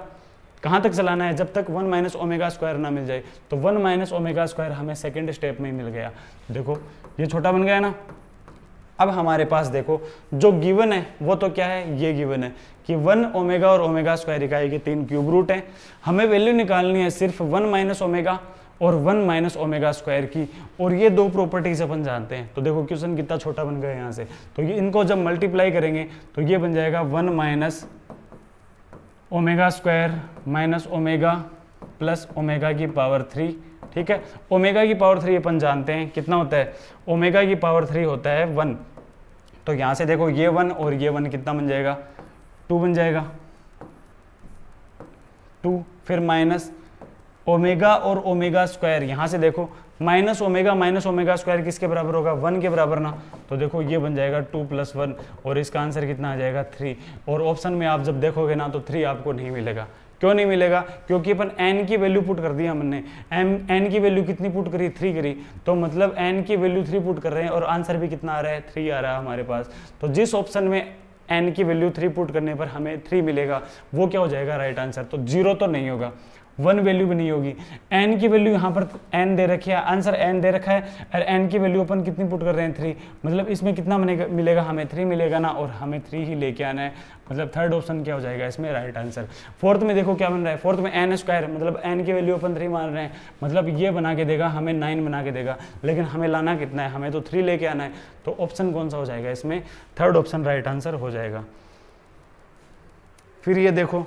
कहाँ तक चलाना है, जब तक 1 - ओमेगा स्क्वायर ना मिल जाए। तो 1 - ओमेगा स्क्वायर हमें सेकेंड स्टेप में मिल गया। देखो ये छोटा बन गया ना। अब हमारे पास देखो जो गिवन है वो तो क्या है, ये गिवन है कि 1 ओमेगा और ओमेगा स्क्वायर इकाई के 3 क्यूब रूट हैं। हमें वैल्यू निकालनी है सिर्फ 1 - ओमेगा और 1 - ओमेगा स्क्वायर की, और ये 2 प्रॉपर्टीज अपन जानते हैं। तो देखो क्वेश्चन कितना छोटा बन गया यहाँ से। तो ये इनको जब मल्टीप्लाई करेंगे तो ये बन जाएगा 1 - omega square minus omega plus omega की पावर 3, ठीक है। ओमेगा की पावर 3 अपन जानते हैं कितना होता है, ओमेगा की पावर 3 होता है 1। तो यहाँ से देखो ये 1 और ये 1 कितना बन जाएगा, 2 बन जाएगा, 2। फिर माइनस ओमेगा और ओमेगा स्क्वायर, यहाँ से देखो माइनस ओमेगा स्क्वायर किसके बराबर होगा, 1 के बराबर ना। तो देखो ये बन जाएगा 2 + 1, और इसका आंसर कितना आ जाएगा 3। और ऑप्शन में आप जब देखोगे ना तो 3 आपको नहीं मिलेगा। क्यों नहीं मिलेगा, क्योंकि अपन n की वैल्यू पुट कर दी हमने, n की वैल्यू कितनी पुट करी, 3 करी, तो मतलब n की वैल्यू 3 पुट कर रहे हैं और आंसर भी कितना आ रहा है, 3 आ रहा है हमारे पास। तो जिस ऑप्शन में n की वैल्यू 3 पुट करने पर हमें 3 मिलेगा वो क्या हो जाएगा, राइट आंसर। तो 0 तो नहीं होगा, 1 वैल्यू भी नहीं होगी। n की वैल्यू यहाँ पर n दे रखी है, आंसर n दे रखा है, और n की वैल्यू अपन कितनी पुट कर रहे हैं, 3, मतलब इसमें कितना मिलेगा हमें, 3 मिलेगा ना, और हमें 3 ही लेके आना है। मतलब थर्ड ऑप्शन क्या हो जाएगा इसमें, राइट आंसर। फोर्थ में देखो क्या बन रहा है, फोर्थ में n स्क्वायर, मतलब n की वैल्यू अपन 3 मान रहे हैं, मतलब ये बना के देगा हमें 9 बना के देगा, लेकिन हमें लाना कितना है, हमें तो 3 लेके आना है। तो ऑप्शन कौन सा हो जाएगा इसमें, थर्ड ऑप्शन राइट आंसर हो जाएगा। फिर ये देखो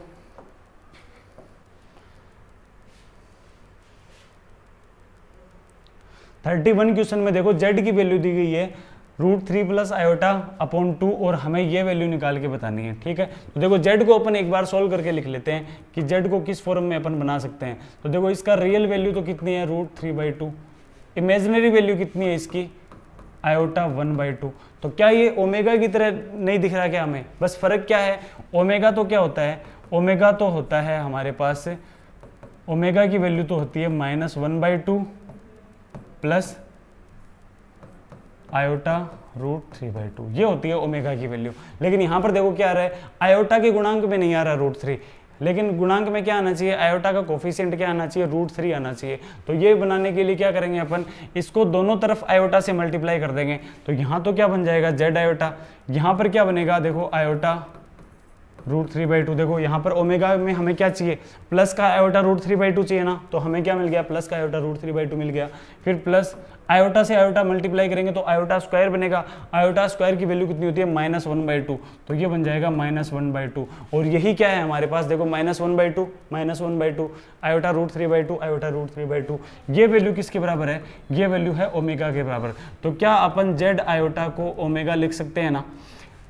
31 क्वेश्चन में देखो z की वैल्यू दी गई है √3 + i/2, और हमें ये वैल्यू निकाल के बतानी है, ठीक है। तो देखो z को अपन एक बार सोल्व करके लिख लेते हैं कि z को किस फॉर्म में अपन बना सकते हैं। तो देखो इसका रियल वैल्यू तो कितनी है, √3/2, इमेजिनरी वैल्यू कितनी है इसकी, i/1/2। तो क्या ये ओमेगा की तरह नहीं दिख रहा क्या हमें, बस फर्क क्या है, ओमेगा तो क्या होता है, ओमेगा तो होता है हमारे पास, ओमेगा की वैल्यू तो होती है -1/2 प्लस i/√3/2, ये होती है ओमेगा की वैल्यू। लेकिन यहाँ पर देखो क्या आ रहा है, आयोटा के गुणांक में नहीं आ रहा √3, लेकिन गुणांक में क्या आना चाहिए, आयोटा का कोफिशिएंट क्या आना चाहिए, √3 आना चाहिए। तो ये बनाने के लिए क्या करेंगे अपन, इसको दोनों तरफ आयोटा से मल्टीप्लाई कर देंगे। तो यहाँ तो क्या बन जाएगा z आयोटा, यहाँ पर क्या बनेगा, देखो आयोटा √3/2। देखो यहाँ पर ओमेगा में हमें क्या चाहिए, प्लस का आयोटा √3/2 चाहिए ना, तो हमें क्या मिल गया, प्लस का आयोटा √3/2 मिल गया। फिर प्लस आयोटा से आयोटा मल्टीप्लाई करेंगे तो आयोटा स्क्वायर बनेगा, आयोटा स्क्वायर की वैल्यू कितनी होती है, -1/2, तो ये बन जाएगा -1/2। और यही क्या है हमारे पास, देखो -1/2 आयोटा √3/2 आयोटा √3/2, ये वैल्यू किसके बराबर है, ये वैल्यू है ओमेगा के बराबर। तो क्या अपन z आयोटा को ओमेगा लिख सकते हैं ना,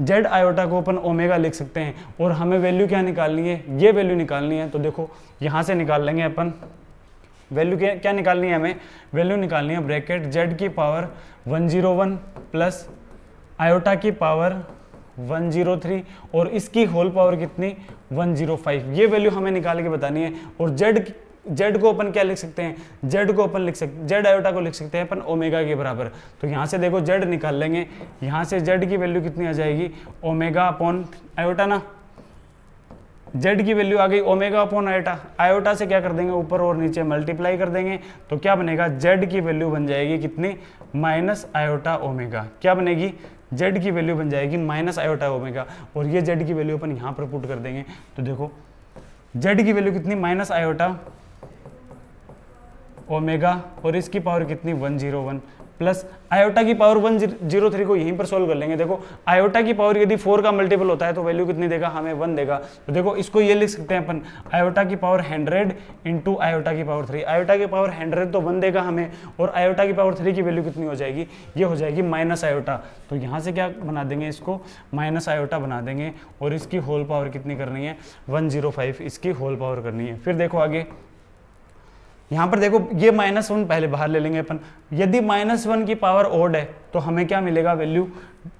z आयोटा को अपन ओमेगा लिख सकते हैं। और हमें वैल्यू क्या निकालनी है, ये वैल्यू निकालनी है। तो देखो यहाँ से निकाल लेंगे अपन वैल्यू क्या निकालनी है हमें, वैल्यू निकालनी है ब्रैकेट z की पावर 101 प्लस आयोटा की पावर 103 और इसकी होल पावर कितनी 105, ये वैल्यू हमें निकाल के बतानी है। और z को अपन क्या लिख सकते हैं, z को अपन लिख सकते, z आयोटा को लिख सकते हैं अपन ओमेगा के बराबर। तो यहाँ से देखो z निकाल लेंगे, यहाँ से z की वैल्यू कितनी आ जाएगी ओमेगा अपॉन आयोटा ना, z की वैल्यू आ गई ओमेगा अपॉन आयोटा, आयोटा से क्या कर देंगे ऊपर और नीचे मल्टीप्लाई कर देंगे, तो क्या बनेगा z की वैल्यू बन जाएगी कितनी माइनस आयोटा ओमेगा, क्या बनेगी z की वैल्यू बन जाएगी माइनस आयोटा ओमेगा। और ये z की वैल्यू अपन यहाँ पर पुट कर देंगे, तो देखो z की वैल्यू कितनी माइनस आयोटा ओमेगा और इसकी पावर कितनी 101 प्लस आयोटा की पावर 103 को यहीं पर सोल्व कर लेंगे। देखो आयोटा की पावर यदि 4 का मल्टीपल होता है तो वैल्यू कितनी देगा हमें 1 देगा। तो देखो इसको ये लिख सकते हैं अपन आयोटा की पावर 100 इंटू आयोटा की पावर 3, आयोटा की पावर 100 तो 1 देगा हमें और आयोटा की पावर 3 की वैल्यू कितनी हो जाएगी, ये हो जाएगी माइनस आयोटा। तो यहाँ से क्या बना देंगे इसको माइनस आयोटा बना देंगे और इसकी होल पावर कितनी करनी है 105, इसकी होल पावर करनी है। फिर देखो आगे यहाँ पर देखो ये -1 पहले बाहर ले लेंगे अपन, यदि -1 की पावर ओड है तो हमें क्या मिलेगा वैल्यू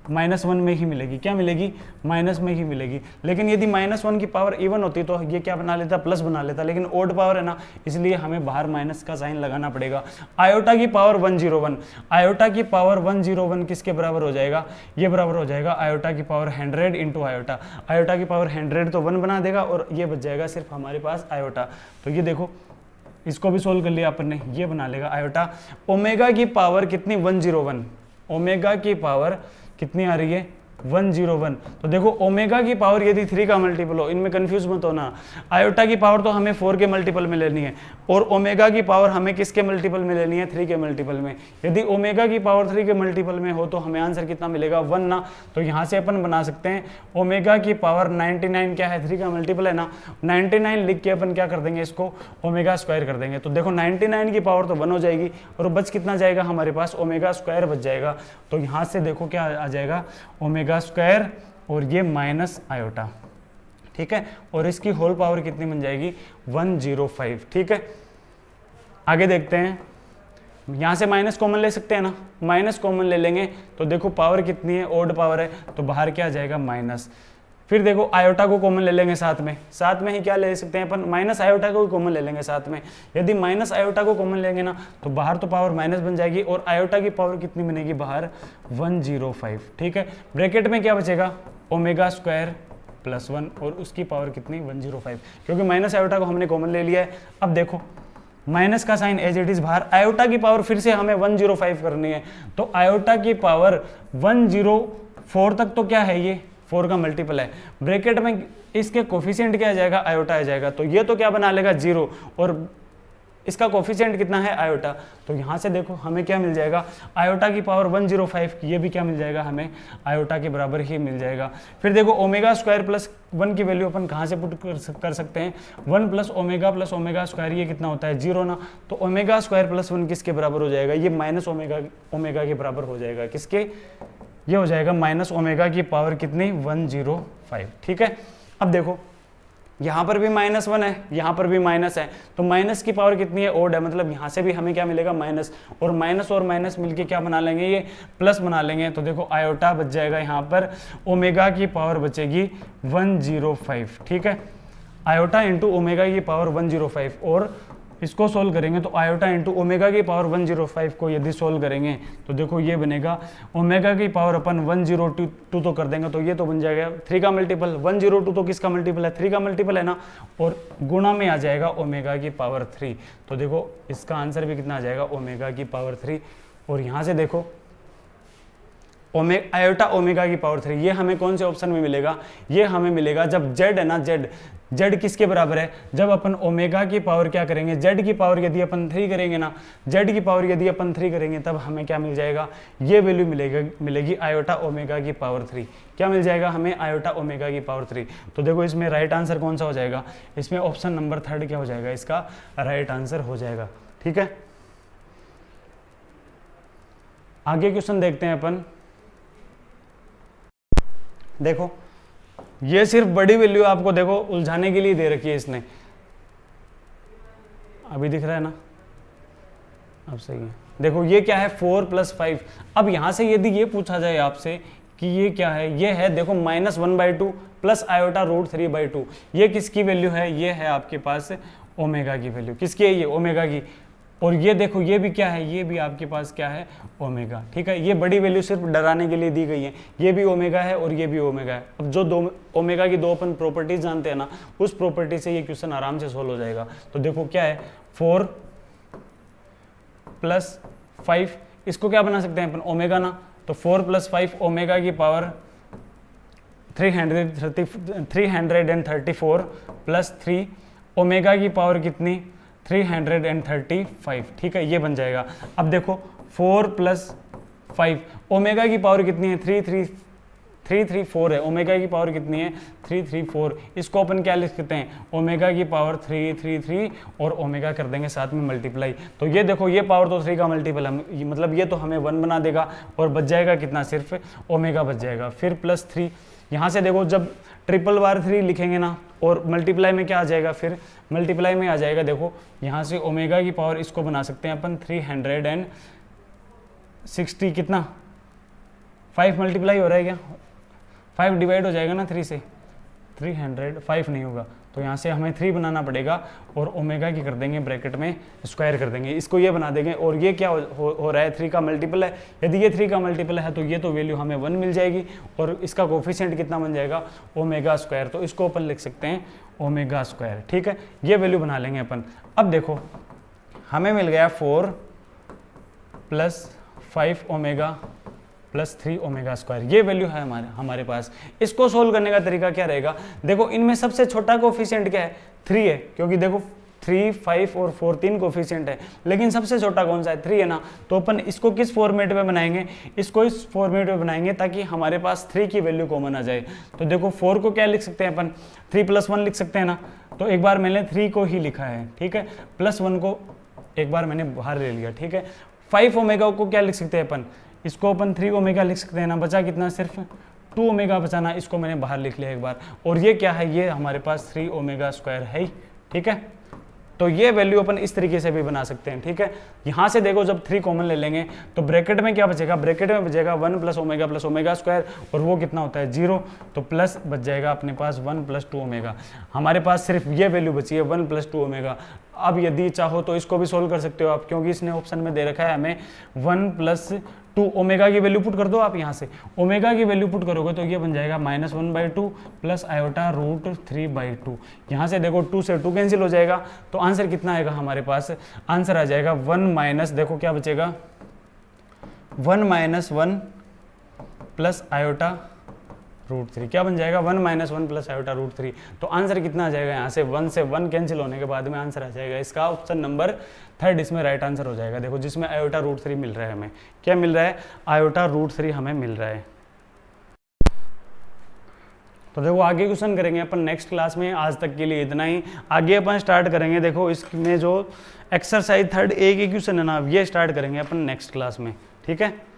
-1 में ही मिलेगी, क्या मिलेगी माइनस में ही मिलेगी। लेकिन यदि -1 की पावर इवन होती तो ये क्या बना लेता प्लस बना लेता, लेकिन ओड पावर है ना इसलिए हमें बाहर माइनस का साइन लगाना पड़ेगा। आयोटा की पावर 101, आयोटा की पावर 101 किसके बराबर हो जाएगा, ये बराबर हो जाएगा आयोटा की पावर 100 इंटू आयोटा, आयोटा की पावर 100 तो 1 बना देगा और ये बच जाएगा सिर्फ हमारे पास आयोटा। तो ये देखो इसको भी सोल्व कर लिया अपन ने, ये बना लेगा आयोटा ओमेगा की पावर कितनी 101, ओमेगा की पावर कितनी आ रही है 101। तो देखो ओमेगा की पावर यदि 3 का मल्टीपल हो, इनमें कंफ्यूज मत होना, आयोटा की पावर तो हमें 4 के मल्टीपल में लेनी है और ओमेगा की पावर हमें किसके मल्टीपल में लेनी है 3 के मल्टीपल में। यदि ओमेगा की पावर 3 के मल्टीपल में हो तो हमें आंसर कितना मिलेगा 1 ना। तो यहाँ से अपन बना सकते हैं ओमेगा की पावर 99 क्या है 3 का मल्टीपल है ना, 99 लिख के अपन क्या कर देंगे इसको ओमेगा स्क्वायर कर देंगे। तो देखो 99 की पावर तो 1 हो जाएगी और बच कितना जाएगा हमारे पास ओमेगा स्क्वायर बच जाएगा। तो यहाँ से देखो क्या आ जाएगा ओमेगा स्क्वायर और ये माइनस आयोटा, ठीक है, और इसकी होल पावर कितनी बन जाएगी 105, ठीक है। आगे देखते हैं, यहां से माइनस कॉमन ले सकते हैं ना, माइनस कॉमन ले लेंगे तो देखो पावर कितनी है ओड पावर है तो बाहर क्या आ जाएगा माइनस। फिर देखो आयोटा को कॉमन ले लेंगे साथ में ही क्या ले सकते हैं अपन माइनस आयोटा को भी कॉमन ले लेंगे साथ में। यदि माइनस आयोटा को कॉमन लेंगे ना तो बाहर तो पावर माइनस बन जाएगी और आयोटा की पावर कितनी बनेगी बाहर 105, ठीक है। ब्रैकेट में क्या बचेगा ओमेगा स्क्वायर प्लस 1 और उसकी पावर कितनी 105, क्योंकि माइनस आयोटा को हमने कॉमन ले लिया है। अब देखो माइनस का साइन एज इट इज बाहर, आयोटा की पावर फिर से हमें 105 करनी है तो आयोटा की पावर 104 तक तो क्या है ये 4 का मल्टीपल है। ब्रैकेट में इसके कोफिशिएंट क्या आ जाएगा आयोटा आ जाएगा, तो ये तो क्या बना लेगा 0 और इसका कोफिशिएंट कितना है आयोटा। तो यहाँ से देखो हमें क्या मिल जाएगा आयोटा की पावर 105, ये भी क्या मिल जाएगा हमें आयोटा के बराबर ही मिल जाएगा। फिर देखो ओमेगा स्क्वायर प्लस 1 की वैल्यू अपन कहाँ से पुट कर सकते हैं 1 प्लस ओमेगा स्क्वायर ये कितना होता है 0 ना। तो ओमेगा स्क्वायर प्लस 1 किसके बराबर हो जाएगा, ये माइनस ओमेगा के बराबर हो जाएगा, किसके, ये हो जाएगा माइनस ओमेगा की पावर कितनी 105, ठीक है। अब देखो यहाँ पर भी -1 है, यहाँ पर भी माइनस है, तो माइनस की पावर कितनी है ओड है, मतलब यहाँ से भी हमें क्या मिलेगा माइनस और माइनस मिलके क्या बना लेंगे ये प्लस बना लेंगे। तो देखो आयोटा बच जाएगा यहाँ पर ओमेगा की पावर बचेगी 105, ठीक है, आयोटा इंटू ओमेगा की पावर 105 और इसको सोल्व करेंगे तो आयोटा इंटू ओमेगा की पावर 105 को यदि सोल्व करेंगे तो देखो ये बनेगा ओमेगा की पावर अपन 102 तो कर देंगे तो ये तो बन जाएगा 3 का मल्टीपल, 102 तो किसका मल्टीपल है 3 का मल्टीपल है ना, और गुणा में आ जाएगा ओमेगा की पावर 3। तो देखो इसका आंसर भी कितना आ जाएगा ओमेगा की पावर 3। और यहाँ से देखो आयोटा ओमेगा की पावर 3 ये हमें कौन से ऑप्शन में मिलेगा, ये हमें मिलेगा जब z है ना, z किसके बराबर है, जब अपन ओमेगा की पावर क्या करेंगे z की पावर यदि अपन 3 करेंगे ना, z की पावर यदि अपन 3 करेंगे तब हमें क्या मिल जाएगा, ये वैल्यू मिलेगी आयोटा ओमेगा की पावर 3। क्या मिल जाएगा हमें आयोटा ओमेगा की पावर 3। तो देखो इसमें राइट आंसर कौन सा हो जाएगा, इसमें ऑप्शन नंबर 3 क्या हो जाएगा, इसका राइट आंसर हो जाएगा, ठीक है। आगे क्वेश्चन देखते हैं अपन। देखो ये सिर्फ बड़ी वैल्यू आपको देखो उलझाने के लिए दे रखी है इसने, अभी दिख रहा है ना, अब सही है। देखो ये क्या है 4 + 5। अब यहाँ से यदि ये पूछा जाए आपसे कि ये क्या है, ये है देखो -1/2 प्लस आयोटा √3/2। ये किसकी वैल्यू है, ये है आपके पास ओमेगा की वैल्यू। किसकी है ये, ओमेगा की। और ये देखो ये भी क्या है, ये भी आपके पास क्या है, ओमेगा। ठीक है, ये बड़ी वैल्यू सिर्फ डराने के लिए दी गई है। ये भी ओमेगा है और ये भी ओमेगा है। अब जो दो ओमेगा की दो अपन प्रॉपर्टीज जानते हैं ना, उस प्रॉपर्टी से ये क्वेश्चन आराम से सोल्व हो जाएगा। तो देखो क्या है 4 + 5, इसको क्या बना सकते हैं अपन, ओमेगा ना। तो 4 + 5 ओमेगा की पावर 334 + 3 ओमेगा की पावर कितनी, 335। ठीक है, ये बन जाएगा। अब देखो 4 + 5 ओमेगा की पावर कितनी है, 334 है। ओमेगा की पावर कितनी है, 334। इसको अपन क्या लिख सकते हैं, ओमेगा की पावर 333 और ओमेगा कर देंगे साथ में मल्टीप्लाई। तो ये देखो ये पावर तो 3 का मल्टीपल है, मतलब ये तो हमें 1 बना देगा और बच जाएगा कितना, सिर्फ ओमेगा बच जाएगा। फिर +3 यहाँ से देखो जब 3 लिखेंगे ना और मल्टीप्लाई में क्या आ जाएगा, फिर मल्टीप्लाई में आ जाएगा। देखो यहाँ से ओमेगा की पावर इसको बना सकते हैं अपन 360 कितना, 5 मल्टीप्लाई हो रहा है क्या, 5 डिवाइड हो जाएगा ना 3 से, 305 नहीं होगा। तो यहाँ से हमें 3 बनाना पड़ेगा और ओमेगा की कर देंगे ब्रैकेट में स्क्वायर कर देंगे, इसको ये बना देंगे। और ये क्या हो रहा है, 3 का मल्टीपल है। यदि ये 3 का मल्टीपल है तो ये तो वैल्यू हमें 1 मिल जाएगी और इसका कोफिशिएंट कितना बन जाएगा, ओमेगा स्क्वायर। तो इसको अपन लिख सकते हैं ओमेगा स्क्वायर। ठीक है, ये वैल्यू बना लेंगे अपन। अब देखो हमें मिल गया 4 + 5 ओमेगा + 3 ओमेगा स्क्वायर, ये वैल्यू है हमारे पास। इसको सोल्व करने का तरीका क्या रहेगा, देखो इनमें सबसे छोटा कोफिशिएंट क्या है, 3 है, क्योंकि देखो 3, 5 और 4 3 कोफिशिएंट है, लेकिन सबसे छोटा कौन सा है, 3 है ना। तो अपन इसको किस फॉर्मेट में बनाएंगे, इसको इस फॉर्मेट में बनाएंगे ताकि हमारे पास 3 की वैल्यू कॉमन आ जाए। तो देखो 4 को क्या लिख सकते हैं अपन, 3 + 1 लिख सकते हैं ना। तो एक बार मैंने 3 को ही लिखा है, ठीक है, +1 को एक बार मैंने बाहर ले लिया। ठीक है, 5 ओमेगा को क्या लिख सकते हैं अपन, इसको अपन 3 ओमेगा लिख सकते हैं ना। बचा कितना, सिर्फ 2 ओमेगा बचाना, इसको मैंने बाहर लिख लिया एक बार। और ये क्या है, ये हमारे पास 3 ओमेगा स्क्वायर है। ठीक है, तो ये वैल्यू अपन इस तरीके से भी बना सकते हैं। ठीक है, यहाँ से देखो जब 3 कॉमन ले लेंगे तो ब्रैकेट में क्या बचेगा, ब्रैकेट में बचेगा 1 + ओमेगा स्क्वायर, और वो कितना होता है 0। तो प्लस बच जाएगा अपने पास 1 + 2 ओमेगा। हमारे पास सिर्फ ये वैल्यू बची है 1 + 2 ओमेगा। अब यदि चाहो तो इसको भी सोल्व कर सकते हो आप, क्योंकि इसने ऑप्शन में दे रखा है हमें 1 + 2 ओमेगा की वैल्यू पुट कर दो आप। यहाँ से ओमेगा की वैल्यू पुट करोगे तो ये बन जाएगा -1/2 प्लस आयोटा √3/2। यहाँ से देखो 2 से 2 कैंसिल हो जाएगा, तो आंसर कितना आएगा हमारे पास, आंसर आ जाएगा 1 - देखो क्या बचेगा 1 - 1 प्लस आयोटा √3। क्या बन जाएगा 1 - 1 प्लस आयोटा √3। तो आंसर कितना आ जाएगा, यहाँ से 1 से 1 कैंसिल होने के बाद में आंसर आ जाएगा इसका ऑप्शन नंबर 3 इसमें राइट आंसर हो जाएगा। देखो जिसमें आयोटा √3 मिल रहा है हमें, क्या मिल रहा है, आयोटा √3 हमें मिल रहा है। तो देखो आगे क्वेश्चन करेंगे अपन नेक्स्ट क्लास में, आज तक के लिए इतना ही। आगे अपन स्टार्ट करेंगे, देखो इसमें जो एक्सरसाइज 3 ए के क्वेश्चन है ना, ये स्टार्ट करेंगे अपन नेक्स्ट क्लास में। ठीक है।